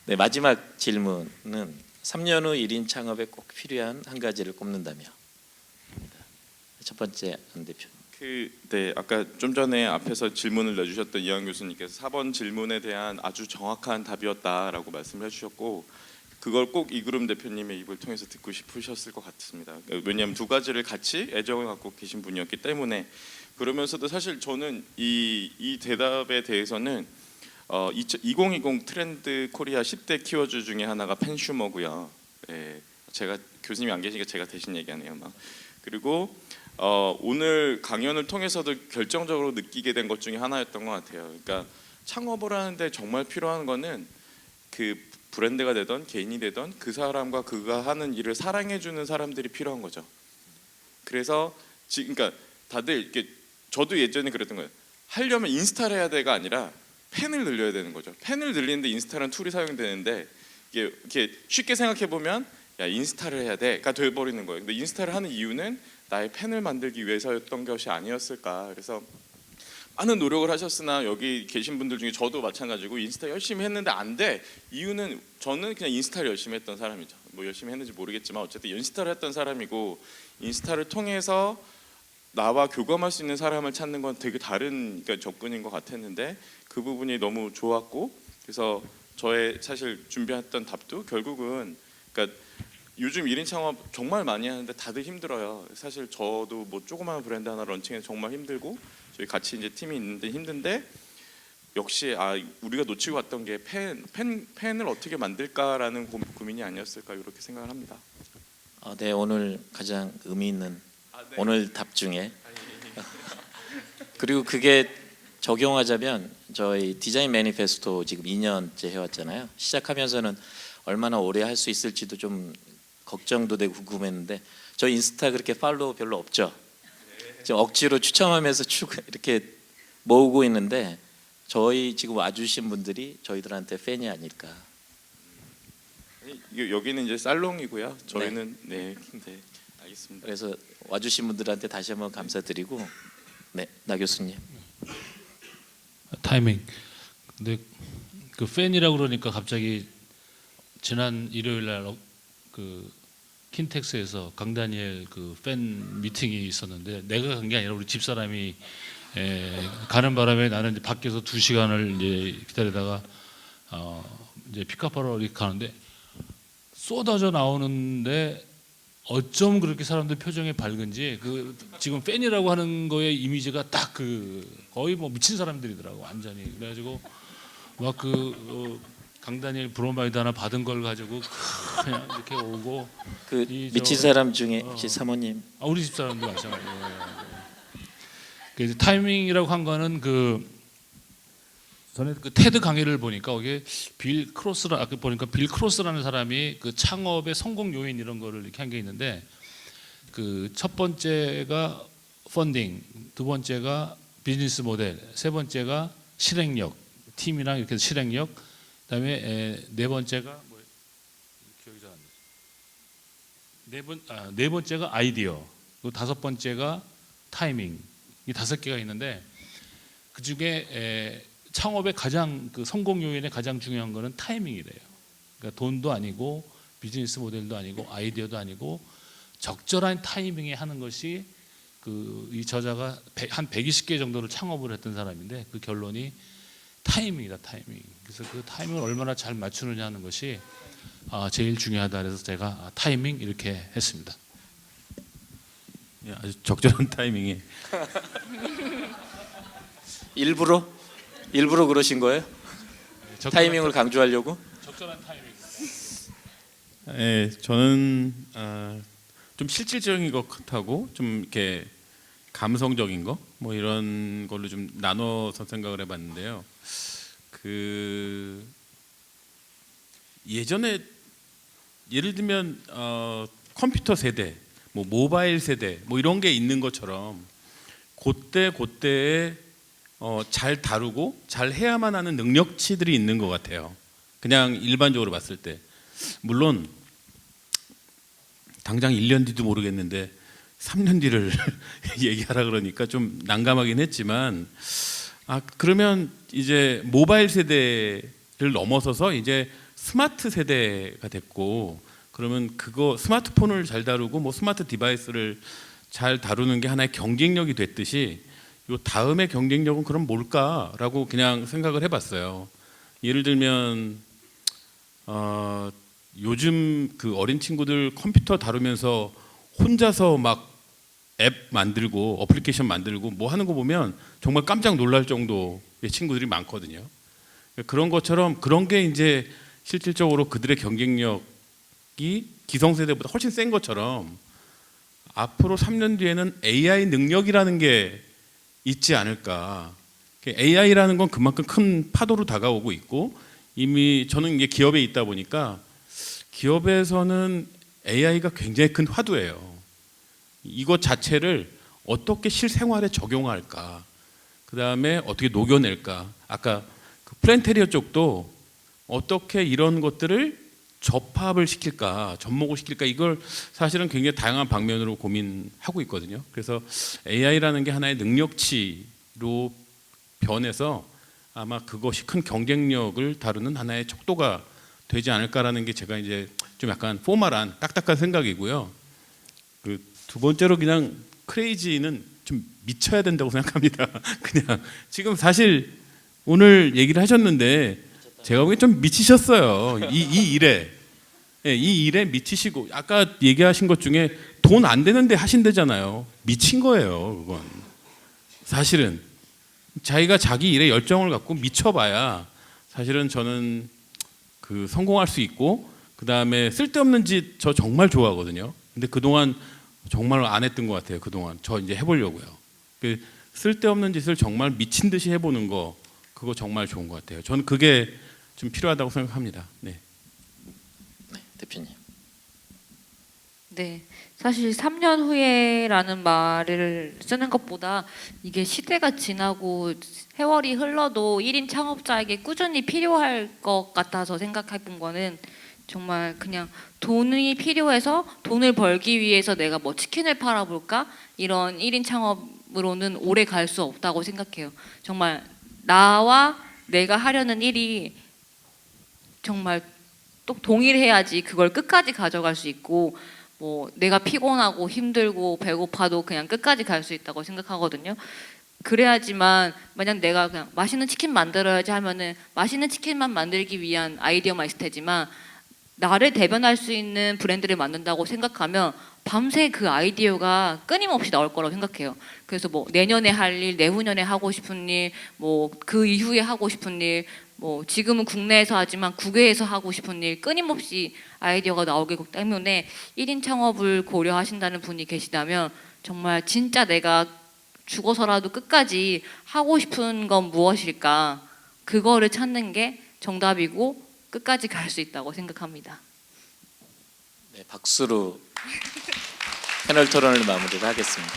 네, 마지막 질문은 3년 후 1인 창업에 꼭 필요한 한 가지를 꼽는다며. 첫 번째 안 대표. 네, 아까 좀 전에 앞에서 질문을 내주셨던 이한 교수님께서 4번 질문에 대한 아주 정확한 답이었다라고 말씀을 해주셨고, 그걸 꼭 이그룹 대표님의 입을 통해서 듣고 싶으셨을 것 같습니다. 왜냐하면 두 가지를 같이 애정을 갖고 계신 분이었기 때문에. 그러면서도 사실 저는 이 대답에 대해서는 2020 트렌드 코리아 10대 키워드 중에 하나가 팬슈머고요. 예, 제가 교수님이 안 계시니까 제가 대신 얘기하네요. 그리고 오늘 강연을 통해서도 결정적으로 느끼게 된 것 중에 하나였던 것 같아요. 그러니까 창업을 하는데 정말 필요한 거는 그 브랜드가 되던 개인이 되던 그 사람과 그가 하는 일을 사랑해주는 사람들이 필요한 거죠. 그래서 그러니까 다들 이렇게, 저도 예전에 그랬던 거예요. 하려면 인스타를 해야 돼가 아니라 팬을 늘려야 되는 거죠. 팬을 늘리는데 인스타라는 툴이 사용되는데, 이게 쉽게 생각해 보면 야, 인스타를 해야 돼가 돼버리는 거예요. 근데 인스타를 하는 이유는 나의 팬을 만들기 위해서였던 것이 아니었을까. 그래서 많은 노력을 하셨으나 여기 계신 분들 중에 저도 마찬가지고 인스타 열심히 했는데 안 돼. 이유는 저는 그냥 인스타를 열심히 했던 사람이죠. 뭐 열심히 했는지 모르겠지만 어쨌든 인스타를 했던 사람이고, 인스타를 통해서 나와 교감할 수 있는 사람을 찾는 건 되게 다른, 그러니까 접근인 것 같았는데 그 부분이 너무 좋았고, 그래서 저의 사실 준비했던 답도 결국은, 그러니까 요즘 1인 창업 정말 많이 하는데 다들 힘들어요. 사실 저도 뭐 조그마한 브랜드 하나 런칭해서 정말 힘들고, 저희 같이 이제 팀이 있는데 힘든데, 역시 우리가 놓치고 왔던 게 팬을 어떻게 만들까라는 고민이 아니었을까, 이렇게 생각을 합니다. 네, 오늘 가장 의미 있는 오늘 답 중에 그리고 그게 적용하자면 저희 디자인 매니페스토 지금 2년째 해왔잖아요. 시작하면서는 얼마나 오래 할 수 있을지도 좀 걱정도 되고 궁금했는데, 저 인스타 그렇게 팔로우 별로 없죠. 지금 억지로 추첨하면서 이렇게 모으고 있는데, 저희 지금 와주신 분들이 저희들한테 팬이 아닐까. 여기는 이제 살롱이고요. 저희는 네, 알겠습니다. 그래서 와주신 분들한테 다시 한번 감사드리고, 네, 나 교수님. 타이밍. 근데 그 팬이라고 그러니까 갑자기 지난 일요일 날 그 킨텍스에서 강다니엘 그 팬 미팅이 있었는데, 내가 간 게 아니라 우리 집사람이 가는 바람에 나는 이제 밖에서 2시간을 이제 기다리다가 이제 픽업하러 이렇게 가는데 쏟아져 나오는데, 어쩜 그렇게 사람들 표정이 밝은지, 그 지금 팬이라고 하는 거의 이미지가 딱 그 거의 뭐 미친 사람들이더라고 완전히. 그래가지고 막 강다니엘 브로마이드 하나 받은 걸 가지고 그냥 이렇게 오고. 그 미친 사람 중에 혹시 사모님? 우리 집 사람도 마찬가지예요. 그래서 타이밍이라고 한 거는 전에 그 테드 강의를 보니까 거기에 빌 크로스라, 아까 보니까 빌 크로스라는 사람이 그 창업의 성공 요인 이런 거를 이렇게 한 게 있는데, 그 첫 번째가 펀딩, 두 번째가 비즈니스 모델, 세 번째가 실행력, 팀이랑 이렇게 실행력, 그다음에 네 번째가 뭐 기억이 잘 안 나요. 네 번째가 아이디어, 그리고 다섯 번째가 타이밍. 이 5개가 있는데, 그 중에 창업의 가장 그 성공 요인의 가장 중요한 거는 타이밍이래요. 그러니까 돈도 아니고 비즈니스 모델도 아니고 아이디어도 아니고 적절한 타이밍에 하는 것이, 이 저자가 한 120개 정도를 창업을 했던 사람인데 그 결론이 타이밍이다, 타이밍. 그래서 그 타이밍을 얼마나 잘 맞추느냐 하는 것이 제일 중요하다. 그래서 제가 타이밍 이렇게 했습니다. 아주 적절한 타이밍에. 일부러 그러신 거예요? 타이밍을 강조하려고? 적절한 타이밍. 네, 저는 좀 실질적인 것 같고 좀 이렇게 감성적인 거 뭐 이런 걸로 좀 나눠서 생각을 해봤는데요. 그 예전에 예를 들면 컴퓨터 세대, 뭐 모바일 세대, 뭐 이런 게 있는 것처럼 그때에 잘 다루고 잘 해야만 하는 능력치들이 있는 것 같아요. 그냥 일반적으로 봤을 때. 물론 당장 1년 뒤도 모르겠는데 3년 뒤를 얘기하라 그러니까 좀 난감하긴 했지만, 그러면 이제 모바일 세대를 넘어서서 이제 스마트 세대가 됐고, 그러면 그거 스마트폰을 잘 다루고 뭐 스마트 디바이스를 잘 다루는 게 하나의 경쟁력이 됐듯이 요 다음의 경쟁력은 그럼 뭘까라고 그냥 생각을 해봤어요. 예를 들면 요즘 그 어린 친구들 컴퓨터 다루면서 혼자서 막 앱 만들고 어플리케이션 만들고 뭐 하는 거 보면 정말 깜짝 놀랄 정도의 친구들이 많거든요. 그런 것처럼 그런 게 이제 실질적으로 그들의 경쟁력이 기성세대보다 훨씬 센 것처럼 앞으로 3년 뒤에는 AI 능력이라는 게 있지 않을까. AI라는 건 그만큼 큰 파도로 다가오고 있고, 이미 저는 이게 기업에 있다 보니까 기업에서는 AI가 굉장히 큰 화두예요. 이것 자체를 어떻게 실생활에 적용할까, 그 다음에 어떻게 녹여낼까. 아까 그 플랜테리어 쪽도 어떻게 이런 것들을 접합을 시킬까, 접목을 시킬까, 이걸 사실은 굉장히 다양한 방면으로 고민하고 있거든요. 그래서 AI라는 게 하나의 능력치로 변해서 아마 그것이 큰 경쟁력을 다루는 하나의 척도가 되지 않을까라는 게 제가 이제 좀 약간 포멀한 딱딱한 생각이고요. 그 두 번째로 그냥 크레이지는 좀 미쳐야 된다고 생각합니다. 그냥 지금 사실 오늘 얘기를 하셨는데 제가 보기엔 좀 미치셨어요. 이 일에. 예, 이 일에 미치시고, 아까 얘기하신 것 중에 돈 안 되는데 하신대잖아요. 미친 거예요, 그건. 사실은 자기가 자기 일에 열정을 갖고 미쳐봐야 사실은 저는 그 성공할 수 있고, 그 다음에 쓸데없는 짓 저 정말 좋아하거든요. 근데 그동안 정말 안 했던 것 같아요. 그동안 저 이제 해보려고요. 그 쓸데없는 짓을 정말 미친 듯이 해보는 거, 그거 정말 좋은 것 같아요. 저는 그게 좀 필요하다고 생각합니다. 네. 네, 대표님. 네, 사실 3년 후에라는 말을 쓰는 것보다 이게 시대가 지나고 세월이 흘러도 1인 창업자에게 꾸준히 필요할 것 같아서 생각해 본 거는 정말 그냥 돈이 필요해서 돈을 벌기 위해서 내가 뭐 치킨을 팔아볼까? 이런 1인 창업으로는 오래 갈 수 없다고 생각해요. 정말 나와 내가 하려는 일이 정말 또 동일해야지 그걸 끝까지 가져갈 수 있고, 뭐 내가 피곤하고 힘들고 배고파도 그냥 끝까지 갈 수 있다고 생각하거든요. 그래야지만 만약 내가 그냥 맛있는 치킨 만들어야지 하면은 맛있는 치킨만 만들기 위한 아이디어만 있을 테지만, 나를 대변할 수 있는 브랜드를 만든다고 생각하면 밤새 그 아이디어가 끊임없이 나올 거라고 생각해요. 그래서 뭐 내년에 할 일, 내후년에 하고 싶은 일, 뭐 그 이후에 하고 싶은 일, 뭐 지금은 국내에서 하지만 국외에서 하고 싶은 일, 끊임없이 아이디어가 나오기 때문에 1인 창업을 고려하신다는 분이 계시다면 정말 진짜 내가 죽어서라도 끝까지 하고 싶은 건 무엇일까, 그거를 찾는 게 정답이고 끝까지 갈 수 있다고 생각합니다. 네, 박수로 패널 토론을 마무리를 하겠습니다.